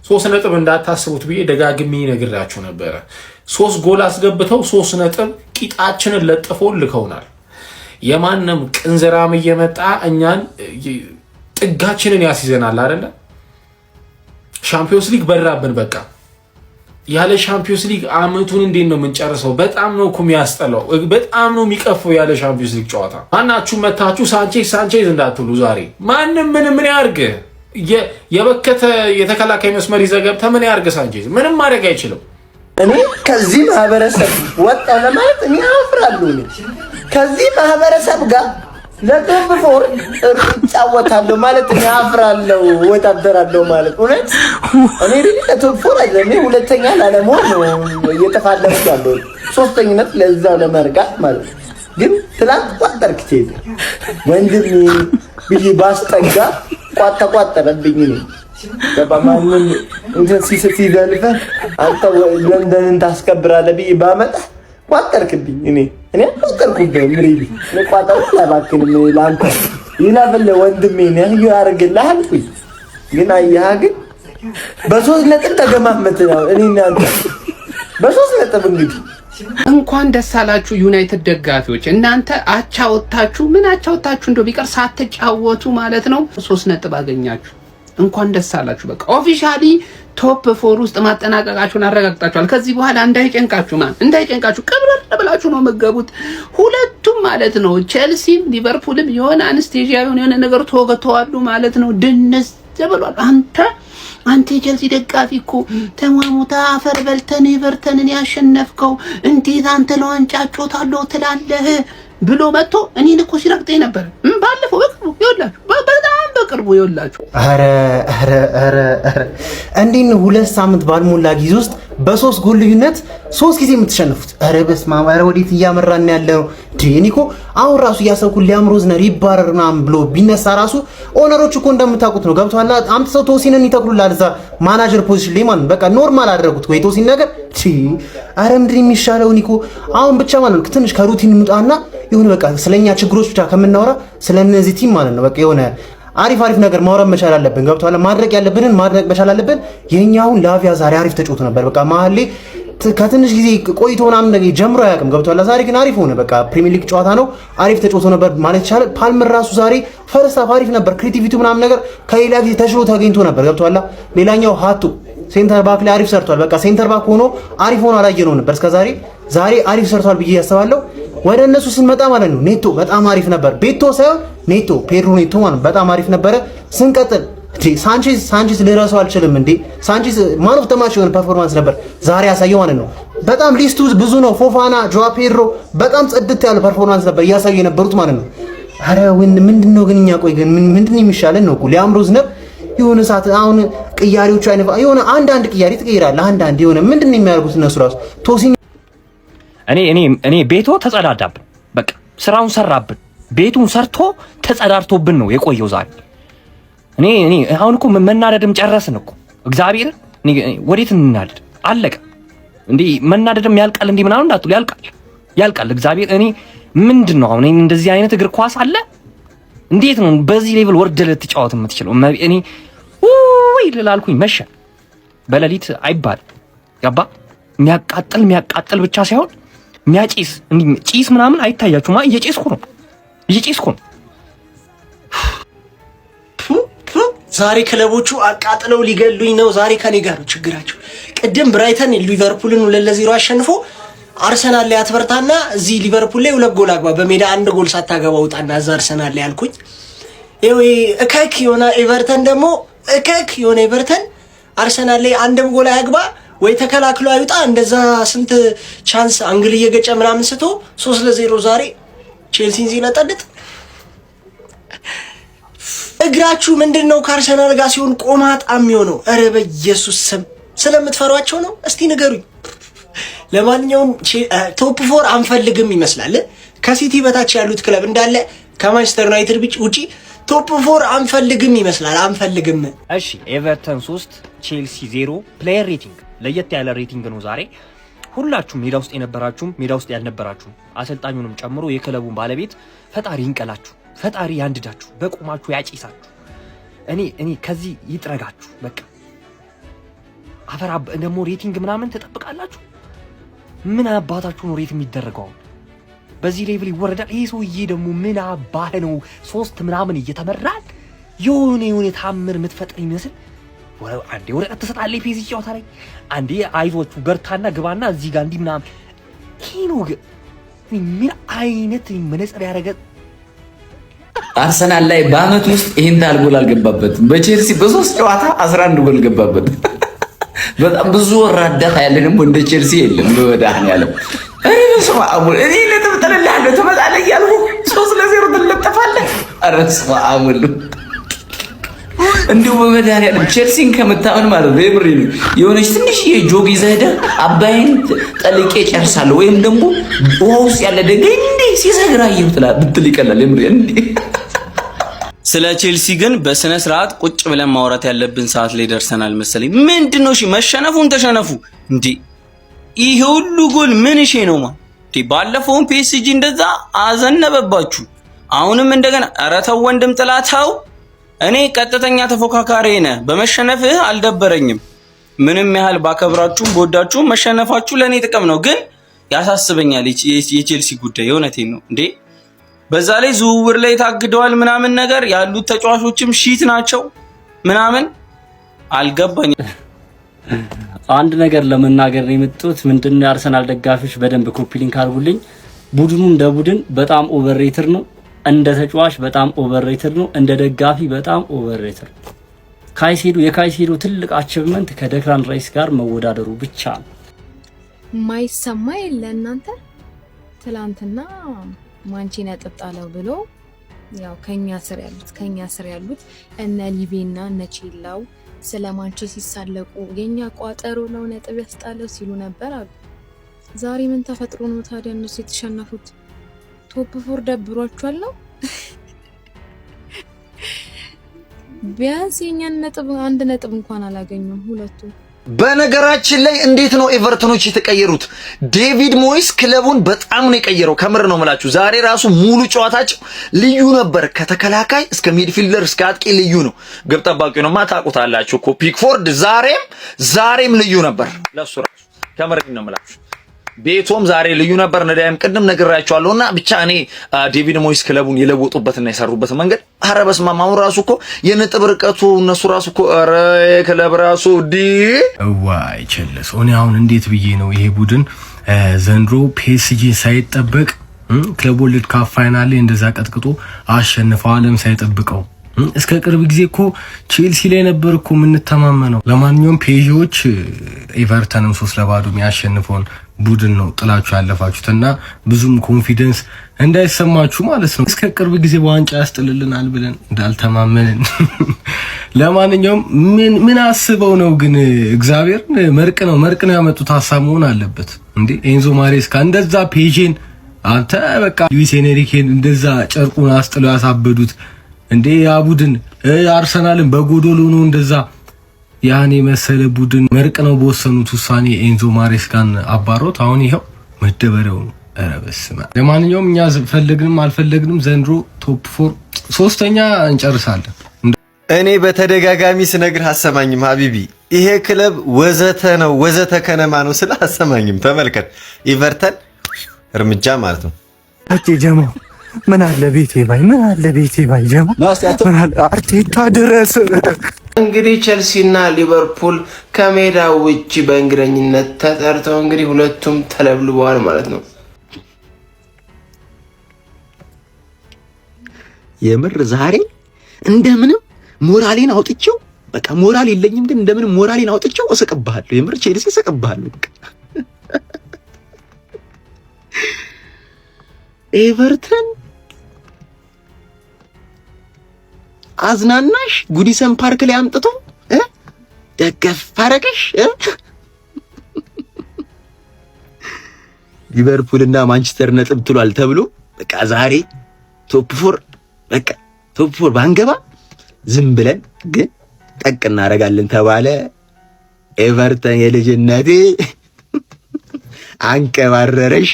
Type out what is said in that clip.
3 ነጥብ እንዳታስቡት ብዬ ደጋግሜ ነግራችሁ ነበረ። 3 ጎል አስገብተው 3 ነጥብ ቂጣችንን ለጥፈው ልከውናል። የማንም ቅንዘራም እየመጣ እኛን ጥጋችንን ያስይዘናል አይደለ? ሻምፒዮንስ ሊግ በራብን በቃ። ያለ ሻምፒዮንስ ሊግ አመቱን እንዴት ነው የምንጨርሰው? በጣም ነው እኮ የሚያስጠላው፣ በጣም ነው የሚቀፈው ያለ ሻምፒዮንስ ሊግ ጨዋታ። ማናችሁ መታችሁ ሳንቼዝ እንዳትሉ ዛሬ ማንም ምን ያርግ? የበከተ የተከላካይ መስመር ይዘገብተ ምን ያርግ? ሳንቼዝ ምንም ማድረግ አይችልም። እኔ ከዚህ ማህበረሰብ ወጣ ለማለት እኔ አፍራለሁ። ከዚህ ማህበረሰብ ጋር ለቶፕ ፎር እጫወታለሁ ማለት እኔ አፍራለሁ። ወጣደራለሁ ማለት እውነት እኔ ለቶፕ ፎር አይደለም፣ ሁለተኛ ላለመሆን ነው እየተፋለምኩ ያለው፣ ሶስተኝነት ለዛው ለመርጋት ማለት ነው። ግን ትላንት ቋጠርክ ቴት ወንድም ብዬ ባስጠጋ ተቋጠረብኝ ነው በማንም እንትን ሲዘልፈ አንተ ለንደንን ታስከብራለህ ብዬ ባመጣ ቋጠርክብኝ። እኔ ቋጠርኩብህ ምሪቢ እኔ ቋጠርኩ ለባክን ለአንተ ይላበለ ወንድሜ ነህ ያርግልህ አልኩኝ። ግን አያህ ግን በ3 ነጥብ ተገማመት ነው እኔ እናንተ በ3 ነጥብ እንግዲህ እንኳን ደስ አላችሁ ዩናይትድ ደጋፊዎች። እናንተ አቻወታችሁ ምን አቻወታችሁ እንደው ቢቀር ሳትጫወቱ ማለት ነው 3 ነጥብ አገኛችሁ። እንኳን ደስ አላችሁ። በቃ ኦፊሻሊ ቶፕ 4 ውስጥ ማጠናቀቃችሁን አረጋግጣችኋል። ከዚህ በኋላ እንዳይጨንቃችሁ ቀብረር ብላችሁ ነው መገቡት ሁለቱም ማለት ነው። ቼልሲም ሊቨርፑልም የሆነ አንስቴዥያ የሆነ ነገር ተወገተዋሉ ማለት ነው። ድንስ ብሏል። አንተ የቼልሲ ደጋፊ እኮ ተማሙታ አፈር በልተን ኤቨርተንን ያሸነፍከው እንዴት አንተ ለዋንጫ ጮታለሁ ትላለህ ብሎ መጥቶ እኔን እኮ ሲረግጠኝ ነበር ባለፈው በጣም በቅርቡ ይወላችሁ። አረ እንዴት ነው 2 ሳምንት ባልሞላ ጊዜ ውስጥ በ3 ጎል ልዩነት 3 ጊዜ የምትሸነፉት? አረ በስመ አብ! አረ ወዴት እያመራን ያለው? ዲኒኮ አሁን ራሱ እያሰብኩ ሊያም ሮዝነር ይባረር ምናምን ብሎ ቢነሳ ራሱ ኦነሮች እኮ እንደምታውቁት ነው ገብቷል። አምጥተው ቶሲንን ይተክሉላል እዛ ማናጀር ፖዚሽን ላይ ማለት በቃ ኖርማል አደረጉት ወይ ቶሲን ነገር። አረ ምንድን የሚሻለው ኒኮ አሁን ብቻ ማለት ነው ትንሽ ከሩቲን እንውጣና የሆነ በቃ ስለኛ ችግሮች ብቻ ከምናወራ ስለነዚህ ቲም ማለት ነው በቃ የሆነ አሪፍ ነገር ማውራት መቻል አለብን። ገብቷል። ማድረግ ያለብንን ማድረግ መቻል አለብን። የኛውን ላቪያ ዛሬ አሪፍ ተጫውቶ ነበር። በቃ መሀል ላይ ከትንሽ ጊዜ ቆይቶ ምናምን ነገር ጀምሮ አያውቅም። ገብቷል። ዛሬ ግን አሪፍ ሆነ። በቃ ፕሪሚየር ሊግ ጨዋታ ነው አሪፍ ተጫውቶ ነበር ማለት ይቻላል። ፓልመር ራሱ ዛሬ ፈርስት ሃፍ አሪፍ ነበር። ክሬቲቪቲ ምናምን ነገር ከሌላ ጊዜ ተሽሎ ተገኝቶ ነበር። ገብቷል። ሌላኛው ሀቱ ሴንተር ባክ ላይ አሪፍ ሰርቷል። በቃ ሴንተር ባክ ሆኖ አሪፍ ሆኖ አላየነው ነበር እስከዛሬ። ዛሬ አሪፍ ሰርቷል ብዬ ያስባለሁ። ወደ እነሱ ስንመጣ ማለት ነው ኔቶ በጣም አሪፍ ነበር። ቤቶ ሳይሆን ኔቶ ፔድሮ ኔቶ ማለት በጣም አሪፍ ነበረ። ስንቀጥል ሳንቼዝ ልረሳው አልችልም እንዴ ሳንቼዝ ማን ኦፍ ዘ ማች የሆነ ፐርፎርማንስ ነበር ዛሬ ያሳየው ማለት ነው። በጣም ሊስቱ ብዙ ነው። ፎፋና፣ ጆዋ ፔድሮ በጣም ጽድት ያለ ፐርፎርማንስ ነበር እያሳዩ የነበሩት ማለት ነው። አረ ምንድነው ግን እኛ ቆይ ግን ምንድነው የሚሻለን ነው እኮ ሊያም ሮዝነር የሆነ ሰዓት አሁን ቅያሬዎቹ አይነፋ የሆነ አንዳንድ ቅያሬ ትቀይራለህ። አንዳንድ የሆነ ምንድነው የሚያደርጉት እነሱ ራሱ ቶሲን እኔ ቤቶ ተጸዳዳብን። በቃ ስራውን ሰራብን። ቤቱን ሰርቶ ተጸዳድቶብን ነው የቆየው ዛሬ። እኔ አሁን እኮ መናደድም ጨረስን እኮ እግዚአብሔር። ወዴት እንናደድ? አለቀ እንዴ መናደድም ያልቃል እንዴ ምናምን እንዳትሉ ያልቃል እግዚአብሔር። እኔ ምንድነው አሁን እንደዚህ አይነት እግር ኳስ አለ? እንዴት ነው በዚህ ሌቭል ወርደህ ልትጫወት የምትችለው? እኔ ወይ ልላልኩኝ መሸ በሌሊት አይባል ገባ። የሚያቃጥል ብቻ ሳይሆን የሚያጭስ ጭስ ምናምን አይታያችሁማ? እየጨስኩ ነው። ዛሬ ክለቦቹ አቃጥለው ሊገሉኝ ነው። ዛሬ ከኔ ጋር ነው ችግራቸው። ቅድም ብራይተን ሊቨርፑልን 2-0 አሸንፎ አርሰናል ላይ አትበርታና እዚህ ሊቨርፑል ላይ 2 ጎል አግባ በሜዳ 1 ጎል ሳታገባ ውጣና እዛ አርሰናል ላይ አልኩኝ። እከክ የሆነ ኤቨርተን ደግሞ ኤቨርተን አርሰናል ላይ 1 ጎል አያግባ ወይ ተከላክሎ አይውጣ። እንደዛ ስንት ቻንስ አንግል እየገጨ ምናምን ስቶ 3-0 ዛሬ ቼልሲን ሲነጠልጥ እግራችሁ ምንድነው ከአርሰናል ጋር ሲሆን ቆማጣ የሚሆነው? ኧረ በኢየሱስ ስም ስለምትፈሯቸው ነው? እስቲ ንገሩኝ። ለማንኛውም ቶፕ 4 አንፈልግም ይመስላል። ከሲቲ በታች ያሉት ክለብ እንዳለ ከማንቸስተር ዩናይትድ ውጪ ቶፕ 4 አንፈልግም ይመስላል። አንፈልግም። እሺ ኤቨርተን 3 ቼልሲ 0 ፕሌየር ሬቲንግ ለየት ያለ ሬቲንግ ነው ዛሬ። ሁላችሁም ሜዳ ውስጥ የነበራችሁም ሜዳ ውስጥ ያልነበራችሁም አሰልጣኙንም ጨምሮ የክለቡን ባለቤት ፈጣሪ ይንቀላችሁ፣ ፈጣሪ ያንድዳችሁ፣ በቁማችሁ ያጪሳችሁ። እኔ ከዚህ ይጥረጋችሁ። በቃ አፈራ ደግሞ ሬቲንግ ምናምን ተጠብቃላችሁ። ምን አባታችሁ ነው ሬት የሚደረገው? በዚህ ሌቭል ይወረዳል። ይሄ ሰውዬ ደግሞ ምን አባህ ነው 3 ምናምን እየተመራል የሆነ ታምር የምትፈጥር ይመስል አንዴ ወረቀት ተሰጣለህ ፔዚ ጨዋታ ላይ አንዴ አይዞቹ በርታና ግባና እዚህ ጋር እንዲህ ምናምን ኪኖግ ምን አይነት መነጽር ያደረገ አርሰናል ላይ በአመት ውስጥ ይሄን ታህል ጎል አልገባበትም። በቼልሲ በ3 ጨዋታ 11 ጎል ገባበት። በጣም ብዙ ወራዳት ያለ ደግሞ እንደ ቼልሲ የለም። በመዳህን ያለው እኔ በስመ አብ እኔ ለተመጠለላለ ተመጣለ ያልኩ 3-0 ትለጠፋለህ። ኧረ በስመ አብ እንዲሁ በመዳህን ያለው ቼልሲን ከምታምን ማለት ነው የምሬ ነው የሆነች ትንሽ የጆግ ይዘህ አባይን ጠልቄ ጨርሳለሁ ወይም ደግሞ ውሃ ውስጥ ያለ ደገኝ እንዴ ሲሰግራየው ብትል ይቀላል። የምሬ እንዴ ስለ ቼልሲ ግን በስነ ስርዓት ቁጭ ብለን ማውራት ያለብን ሰዓት ላይ ደርሰናል መሰለኝ። ምንድነው? እሺ መሸነፉን ተሸነፉ እንዴ ይሄ ሁሉ ጎል ምን እሺ ነው ማለት እንዴ? ባለፈውን ፒኤስጂ እንደዛ አዘነበባችሁ፣ አሁንም እንደገና ኧረ ተው ወንድም ጥላታው። እኔ ቀጥተኛ ተፎካካሪ ነህ፣ በመሸነፍህ አልደበረኝም። ምንም ያህል ባከብራችሁ በወዳችሁ መሸነፋችሁ ለኔ ጥቅም ነው፣ ግን ያሳስበኛል የቼልሲ ጉዳይ። የእውነቴን ነው እንዴ በዛ ላይ ዝውውር ላይ ታግደዋል ምናምን ነገር ያሉት ተጫዋቾችም ሺት ናቸው ምናምን አልገባኝ። አንድ ነገር ለመናገር ነው የመጣሁት። ምንድነው የአርሰናል ደጋፊዎች በደንብ ኮፒ ሊንክ አድርጉልኝ። ቡድኑ እንደ ቡድን በጣም ኦቨርሬትድ ነው፣ እንደ ተጫዋች በጣም ኦቨርሬትድ ነው፣ እንደ ደጋፊ በጣም ኦቨርሬትድ ነው። የካይሴዶ ትልቅ አቺቭመንት ከዴክላን ራይስ ጋር መወዳደሩ ብቻ ነው። ማይሰማ የለ እናንተ ትላንትና ማንቺ ነጥብ ጣለው ብሎ ያው ከኛ ስር ያሉት እነ ሊቤና እነ ቼላው ስለ ማንቺ ሲሳለቁ የኛ ቋጠሮ ነው ነጥብ ያስጣለው ሲሉ ነበር አሉ። ዛሬ ምን ተፈጥሮ ነው ታዲያ እነሱ የተሸነፉት? ቶፕ 4 ደብሯቸዋል ነው? ቢያንስ የኛን ነጥብ 1 ነጥብ እንኳን አላገኙም ሁለቱ። በነገራችን ላይ እንዴት ነው ኤቨርተኖች የተቀየሩት? ዴቪድ ሞይስ ክለቡን በጣም ነው የቀየረው። ከምር ነው የምላችሁ። ዛሬ ራሱ ሙሉ ጨዋታቸው ልዩ ነበር። ከተከላካይ እስከ ሚድፊልደር እስከ አጥቂ ልዩ ነው። ግብ ጠባቂው ነው ታውቁታላችሁ እኮ ፒክፎርድ ዛሬም ልዩ ነበር። ለሱ ራሱ ከምር ነው የምላችሁ። ቤቶም ዛሬ ልዩ ነበር። ነዳይም ቅድም ነግራችኋለሁና ብቻ እኔ ዴቪድ ሞይስ ክለቡን የለወጡበትና የሰሩበት መንገድ አረ በስመ አብ ራሱ እኮ የነጥብ ርቀቱ እነሱ ራሱ እኮ አረ ክለብ ራሱ ዋይ ቸለስ እኔ አሁን እንዴት ብዬ ነው ይሄ ቡድን ዘንድሮ ፒኤስጂ ሳይጠበቅ ክለብ ወርልድ ካፕ ፋይናል ላይ እንደዛ ቀጥቅጦ አሸንፈው ዓለም ሳይጠብቀው እስከ ቅርብ ጊዜ እኮ ቼልሲ ላይ ነበር እኮ የምንተማመነው። ለማንኛውም ፔጆች ኤቨርተንም 3-0 የሚያሸንፈውን ቡድን ነው ጥላችሁ ያለፋችሁትና ብዙም ኮንፊደንስ እንዳይሰማችሁ ማለት ነው። እስከ ቅርብ ጊዜ ዋንጫ ያስጥልልናል ብለን እንዳልተማመንን። ለማንኛውም ምን አስበው ነው ግን እግዚአብሔር መርቅ ነው ያመጡት ሐሳብ መሆን አለበት እንዴ? ኤንዞ ማሬስካ እንደዛ ፔጄን አንተ በቃ ሉዊስ ኤንሪኬን እንደዛ ጨርቁን አስጥለው ያሳበዱት እንዴ? ያ ቡድን አርሰናልን በጎዶሎ ነው እንደዛ ያኔ መሰለ ቡድን መርቅ ነው በወሰኑት ውሳኔ ኤንዞ ማሬስካን አባሮት አሁን ይሄው መደበሪያው ነው። ኧረ በስመ አብ። ለማንኛውም እኛ ፈለግንም አልፈለግንም ዘንድሮ ቶፕ 4 ሶስተኛ እንጨርሳለን። እኔ በተደጋጋሚ ስነግርህ አሰማኝም ሀቢቢ። ይሄ ክለብ ወዘተ ከነማ ነው ስለ አሰማኝም። ተመልከት ኤቨርተን እርምጃ ማለት ነው። አጤ ጀማው ምን አለ ቤቴ ባይ ጀማ ምን አለ አርቴታ ድረስ። እንግዲህ ቸልሲና ሊቨርፑል ከሜዳ ውጪ በእንግደኝነት ተጠርተው እንግዲህ ሁለቱም ተለብልበዋል ማለት ነው። የምር ዛሬ እንደምንም ሞራሌን አውጥቼው በቃ ሞራል የለኝም ግን እንደምንም ሞራሌን አውጥቼው እስቅብሃለሁ። የምር ቼልሲ እስቅብሃለሁ። በቃ ኤቨርተን አዝናናሽ ጉዲሰን ፓርክ ላይ አምጥቶ ደገፍ አረገሽ። ሊቨርፑልና ማንቸስተር ነጥብ ጥሏል ተብሎ በቃ ዛሬ ቶፕ 4 ባንገባ ዝም ብለን ግን ጠቅ እናደርጋለን ተባለ። ኤቨርተን የልጅነቴ አንቀባረረሽ።